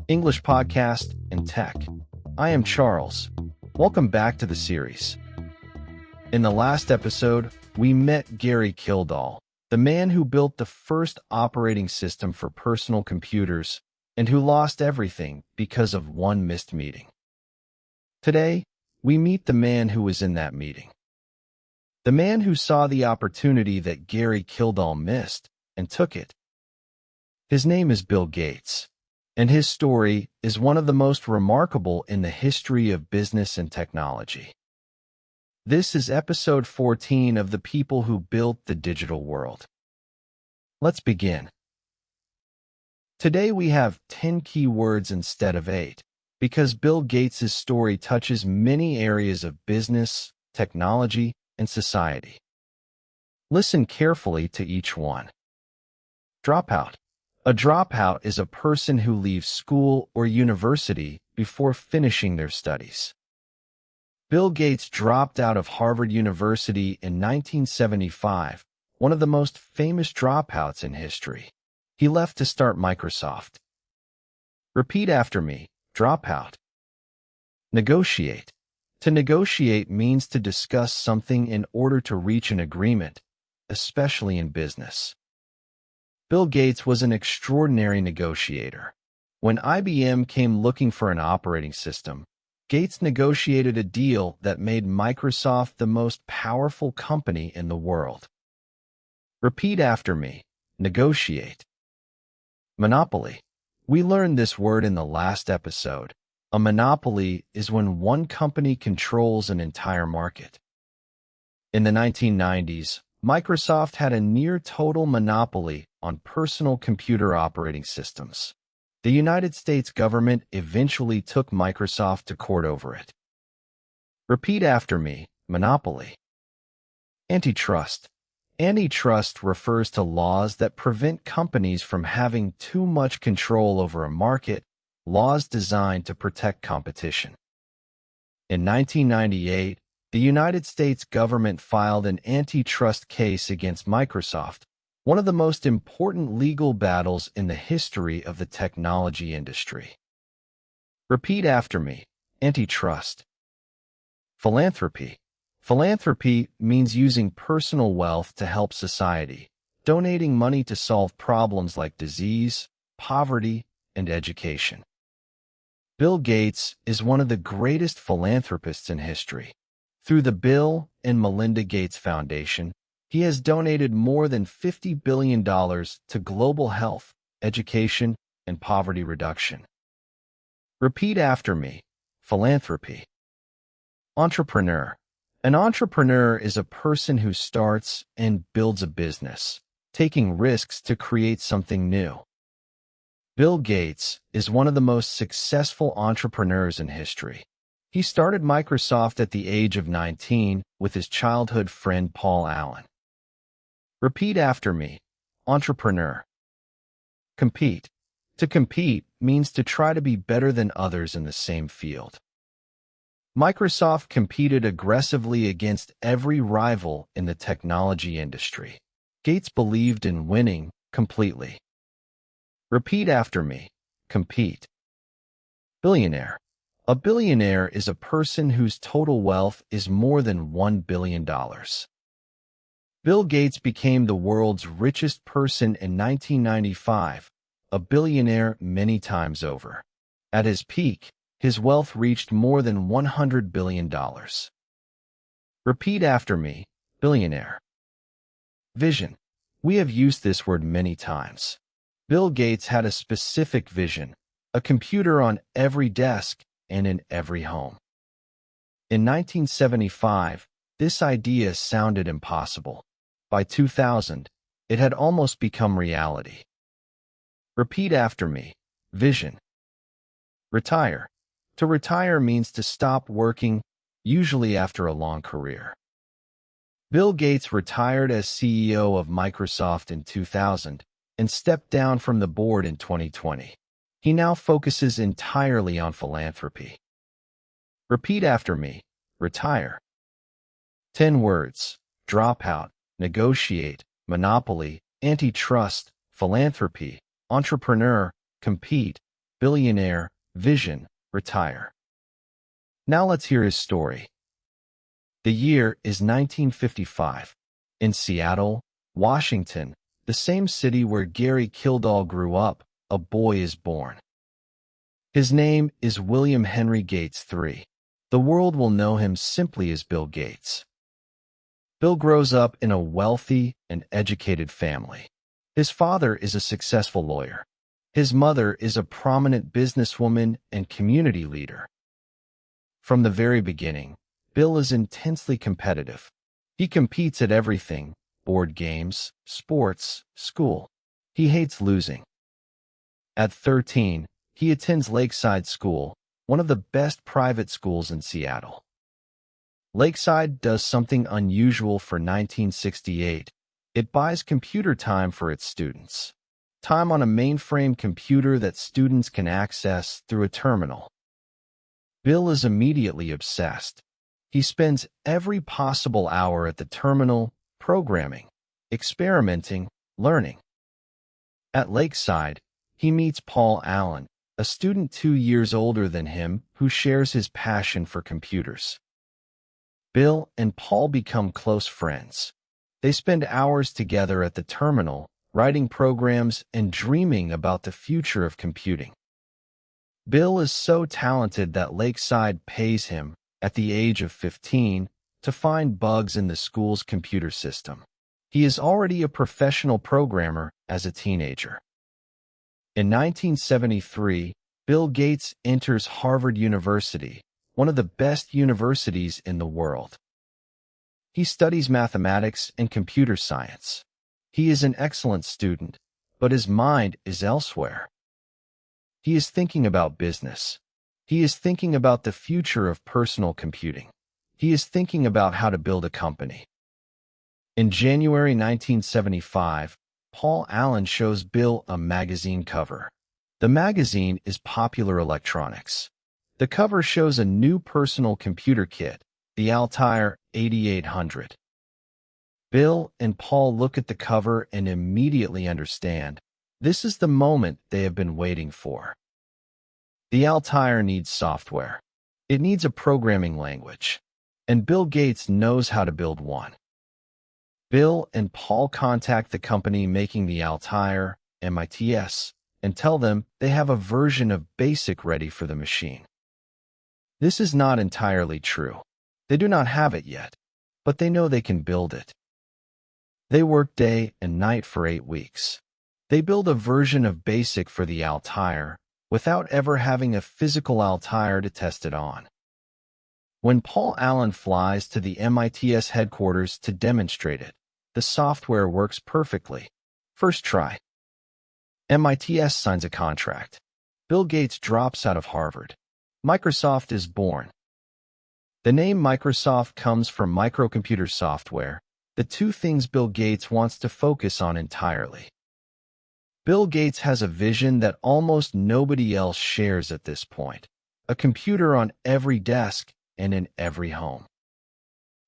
English podcast, and tech. I am Charles. Welcome back to the series. In the last episode, we met Gary Kildall, the man who built the first operating system for personal computers and who lost everything because of one missed meeting. Today, we meet the man who was in that meeting. The man who saw the opportunity that Gary Kildall missed and took it. His name is Bill Gates, and his story is one of the most remarkable in the history of business and technology. This is episode 14 of The People Who Built the Digital World. Let's begin. Today we have 10 key words instead of 8, because Bill Gates' story touches many areas of business, technology, and society. Listen carefully to each one. Dropout. A dropout is a person who leaves school or university before finishing their studies. Bill Gates dropped out of Harvard University in 1975, one of the most famous dropouts in history. He left to start Microsoft. Repeat after me. Dropout. Negotiate. To negotiate means to discuss something in order to reach an agreement, especially in business. Bill Gates was an extraordinary negotiator. When IBM came looking for an operating system, Gates negotiated a deal that made Microsoft the most powerful company in the world. Repeat after me. Negotiate. Monopoly. We learned this word in the last episode. A monopoly is when one company controls an entire market. In the 1990s, Microsoft had a near-total monopoly on personal computer operating systems. The United States government eventually took Microsoft to court over it. Repeat after me. Monopoly. Antitrust. Antitrust refers to laws that prevent companies from having too much control over a market, laws designed to protect competition. In 1998, the United States government filed an antitrust case against Microsoft, one of the most important legal battles in the history of the technology industry. Repeat after me. Antitrust. Philanthropy. Philanthropy means using personal wealth to help society, donating money to solve problems like disease, poverty, and education. Bill Gates is one of the greatest philanthropists in history. Through the Bill and Melinda Gates Foundation, he has donated more than $50 billion to global health, education, and poverty reduction. Repeat after me. Philanthropy. Entrepreneur. An entrepreneur is a person who starts and builds a business, taking risks to create something new. Bill Gates is one of the most successful entrepreneurs in history. He started Microsoft at the age of 19 with his childhood friend Paul Allen. Repeat after me. Entrepreneur. Compete. To compete means to try to be better than others in the same field. Microsoft competed aggressively against every rival in the technology industry. Gates believed in winning completely. Repeat after me. Compete. Billionaire. A billionaire is a person whose total wealth is more than $1 billion. Bill Gates became the world's richest person in 1995, a billionaire many times over. At his peak, his wealth reached more than $100 billion. Repeat after me. Billionaire. Vision. We have used this word many times. Bill Gates had a specific vision, a computer on every desk and in every home. In 1975, this idea sounded impossible. By 2000, it had almost become reality. Repeat after me. Vision. Retire. To retire means to stop working, usually after a long career. Bill Gates retired as CEO of Microsoft in 2000 and stepped down from the board in 2020. He now focuses entirely on philanthropy. Repeat after me. Retire. 10 words. Dropout. Negotiate. Monopoly. Antitrust. Philanthropy. Entrepreneur. Compete. billionaire, vision, retire. Now let's hear his story. The year is 1955. In Seattle, Washington, the same city where Gary Kildall grew up, a boy is born. His name is William Henry Gates III. The world will know him simply as Bill Gates. Bill grows up in a wealthy and educated family. His father is a successful lawyer. His mother is a prominent businesswoman and community leader. From the very beginning, Bill is intensely competitive. He competes at everything: board games, sports, school. He hates losing. At 13, he attends Lakeside School, one of the best private schools in Seattle. Lakeside does something unusual for 1968. It buys computer time for its students. Time on a mainframe computer that students can access through a terminal. Bill is immediately obsessed. He spends every possible hour at the terminal, programming, experimenting, learning. At Lakeside, he meets Paul Allen, a student 2 years older than him who shares his passion for computers. Bill and Paul become close friends. They spend hours together at the terminal, writing programs and dreaming about the future of computing. Bill is so talented that Lakeside pays him, at the age of 15, to find bugs in the school's computer system. He is already a professional programmer as a teenager. In 1973, Bill Gates enters Harvard University, one of the best universities in the world. He studies mathematics and computer science. He is an excellent student, but his mind is elsewhere. He is thinking about business. He is thinking about the future of personal computing. He is thinking about how to build a company. In January 1975, Paul Allen shows Bill a magazine cover. The magazine is Popular Electronics. The cover shows a new personal computer kit, the Altair 8800. Bill and Paul look at the cover and immediately understand this is the moment they have been waiting for. The Altair needs software. It needs a programming language, and Bill Gates knows how to build one. Bill and Paul contact the company making the Altair, MITS, and tell them they have a version of BASIC ready for the machine. This is not entirely true. They do not have it yet, but they know they can build it. They work day and night for 8 weeks. They build a version of BASIC for the Altair without ever having a physical Altair to test it on. When Paul Allen flies to the MITS headquarters to demonstrate it, the software works perfectly. First try. MITS signs a contract. Bill Gates drops out of Harvard. Microsoft is born. The name Microsoft comes from microcomputer software, the two things Bill Gates wants to focus on entirely. Bill Gates has a vision that almost nobody else shares at this point: a computer on every desk and in every home.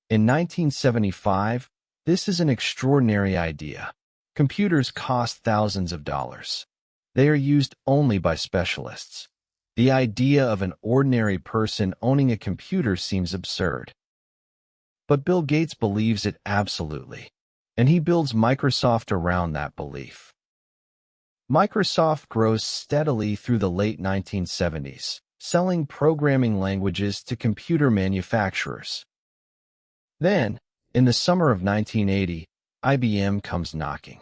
In 1975, this is an extraordinary idea. Computers cost thousands of dollars. They are used only by specialists. The idea of an ordinary person owning a computer seems absurd. But Bill Gates believes it absolutely, and he builds Microsoft around that belief. Microsoft grows steadily through the late 1970s, selling programming languages to computer manufacturers. Then, in the summer of 1980, IBM comes knocking.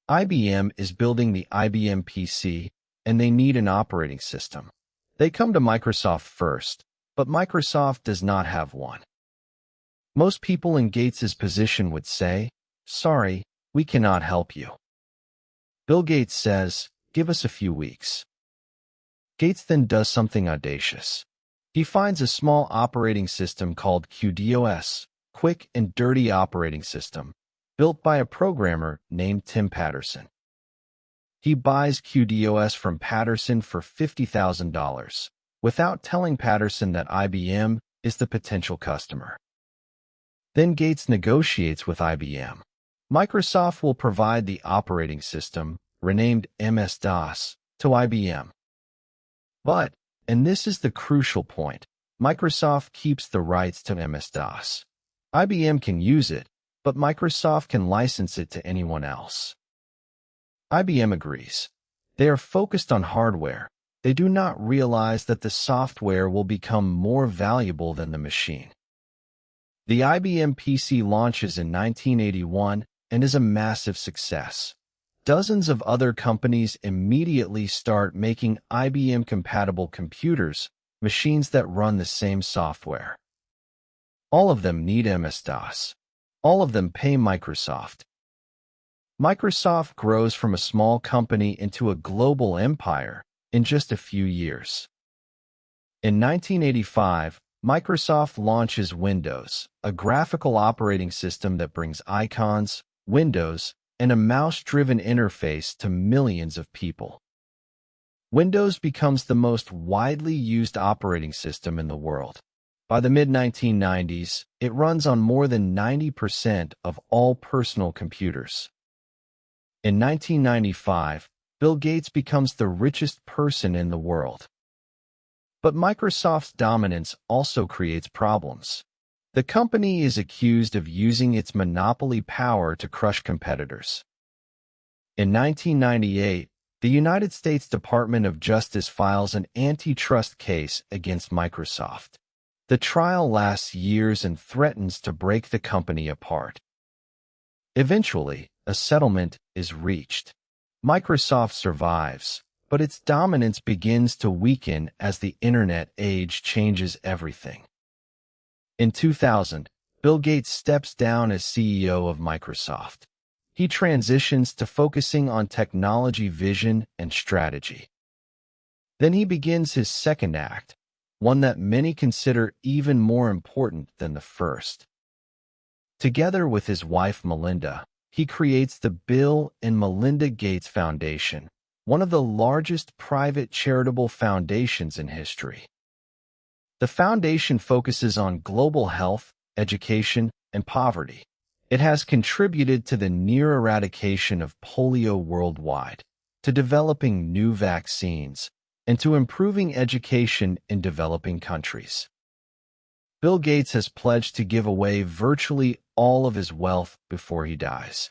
IBM is building the IBM PC, and they need an operating system. They come to Microsoft first, but Microsoft does not have one. Most people in Gates's position would say, "Sorry, we cannot help you." Bill Gates says, "Give us a few weeks." Gates then does something audacious. He finds a small operating system called QDOS, Quick and Dirty Operating System, built by a programmer named Tim Patterson. He buys QDOS from Patterson for $50,000, without telling Patterson that IBM is the potential customer. Then Gates negotiates with IBM. Microsoft will provide the operating system, renamed MS-DOS, to IBM. But, and this is the crucial point, Microsoft keeps the rights to MS-DOS. IBM can use it, but Microsoft can license it to anyone else. IBM agrees. They are focused on hardware. They do not realize that the software will become more valuable than the machine. The IBM PC launches in 1981 and is a massive success. Dozens of other companies immediately start making IBM-compatible computers, machines that run the same software. All of them need MS-DOS. All of them pay Microsoft. Microsoft grows from a small company into a global empire in just a few years. In 1985, Microsoft launches Windows, a graphical operating system that brings icons, windows, and a mouse-driven interface to millions of people. Windows becomes the most widely used operating system in the world. By the mid-1990s, it runs on more than 90% of all personal computers. In 1995, Bill Gates becomes the richest person in the world. But Microsoft's dominance also creates problems. The company is accused of using its monopoly power to crush competitors. In 1998, the United States Department of Justice files an antitrust case against Microsoft. The trial lasts years and threatens to break the company apart. Eventually, a settlement is reached. Microsoft survives, but its dominance begins to weaken as the Internet age changes everything. In 2000, Bill Gates steps down as CEO of Microsoft. He transitions to focusing on technology vision and strategy. Then he begins his second act, one that many consider even more important than the first. Together with his wife Melinda, he creates the Bill and Melinda Gates Foundation, one of the largest private charitable foundations in history. The foundation focuses on global health, education, and poverty. It has contributed to the near eradication of polio worldwide, to developing new vaccines, and to improving education in developing countries. Bill Gates has pledged to give away virtually all of his wealth before he dies.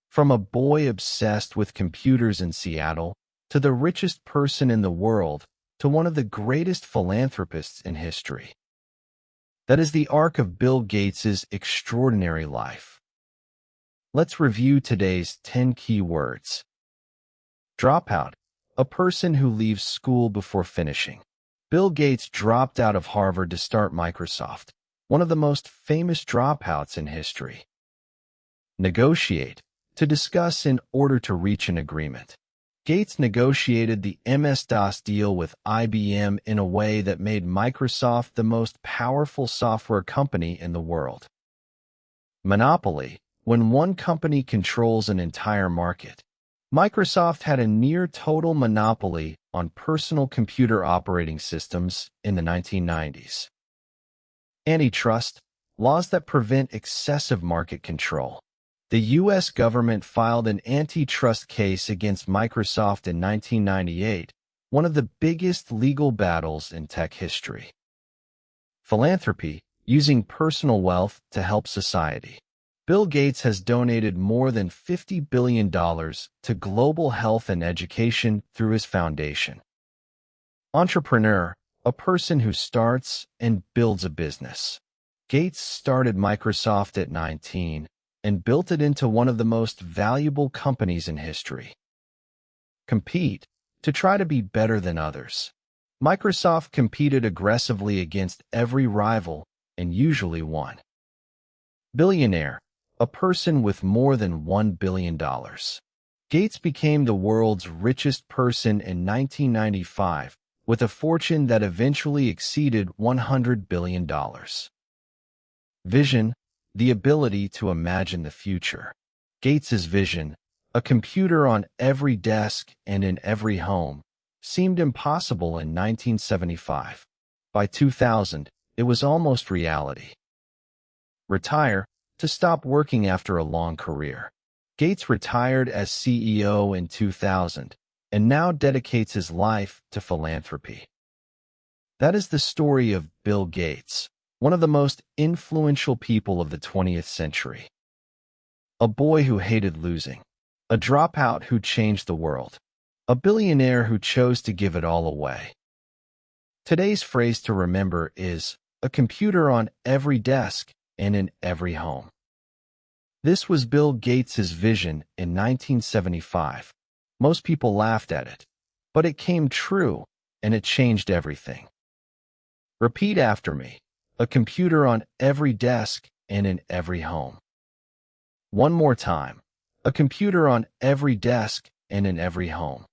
From a boy obsessed with computers in Seattle, to the richest person in the world, to one of the greatest philanthropists in history. That is the arc of Bill Gates's extraordinary life. Let's review today's 10 key words. Dropout, a person who leaves school before finishing. Bill Gates dropped out of Harvard to start Microsoft, one of the most famous dropouts in history. Negotiate, to discuss in order to reach an agreement. Gates negotiated the MS-DOS deal with IBM in a way that made Microsoft the most powerful software company in the world. Monopoly, when one company controls an entire market. Microsoft had a near-total monopoly on personal computer operating systems in the 1990s. Antitrust, laws that prevent excessive market control. The U.S. government filed an antitrust case against Microsoft in 1998, one of the biggest legal battles in tech history. Philanthropy, using personal wealth to help society. Bill Gates has donated more than $50 billion to global health and education through his foundation. Entrepreneur, a person who starts and builds a business. Gates started Microsoft at 19 and built it into one of the most valuable companies in history. Compete, to try to be better than others. Microsoft competed aggressively against every rival and usually won. Billionaire, a person with more than $1 billion. Gates became the world's richest person in 1995 with a fortune that eventually exceeded $100 billion. Vision, the ability to imagine the future. Gates's vision, a computer on every desk and in every home, seemed impossible in 1975. By 2000, it was almost reality. Retire, to stop working after a long career. Gates retired as CEO in 2000, and now dedicates his life to philanthropy. That is the story of Bill Gates, one of the most influential people of the 20th century. A boy who hated losing, a dropout who changed the world, a billionaire who chose to give it all away. Today's phrase to remember is a computer on every desk and in every home. This was Bill Gates' vision in 1975. Most people laughed at it, but it came true, and it changed everything. Repeat after me. A computer on every desk and in every home. One more time. A computer on every desk and in every home.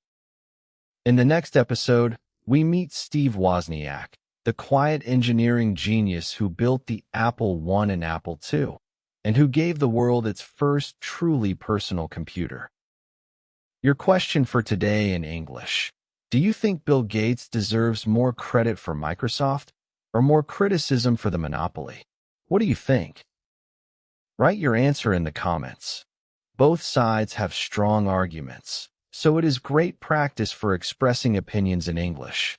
In the next episode, we meet Steve Wozniak, the quiet engineering genius who built the Apple I and Apple II, and who gave the world its first truly personal computer. Your question for today in English: do you think Bill Gates deserves more credit for Microsoft or more criticism for the monopoly? What do you think? Write your answer in the comments. Both sides have strong arguments, so it is great practice for expressing opinions in English.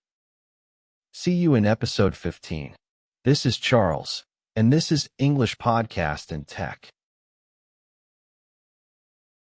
See you in episode 15. This is Charles, and this is English Podcast and Tech.